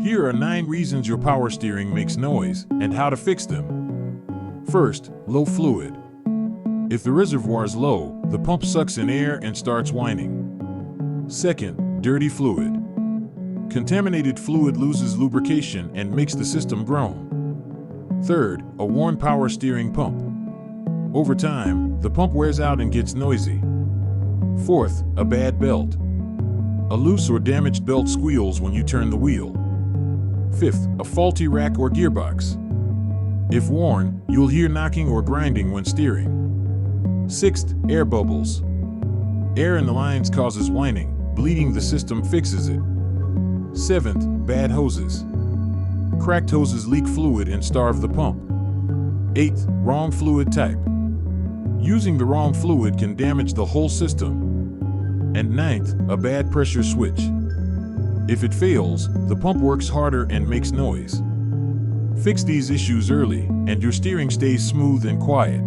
Here are 9 reasons your power steering makes noise and how to fix them. First, low fluid. If the reservoir is low, the pump sucks in air and starts whining. Second, dirty fluid. Contaminated fluid loses lubrication and makes the system groan. Third, a worn power steering pump. Over time, the pump wears out and gets noisy. Fourth, a bad belt. A loose or damaged belt squeals when you turn the wheel. Fifth, a faulty rack or gearbox. If worn, you'll hear knocking or grinding when steering. Sixth, air bubbles. Air in the lines causes whining. Bleeding the system fixes it. Seventh, bad hoses. Cracked hoses leak fluid and starve the pump. Eighth, wrong fluid type. Using the wrong fluid can damage the whole system. And ninth, a bad pressure switch. If it fails, the pump works harder and makes noise. Fix these issues early, and your steering stays smooth and quiet.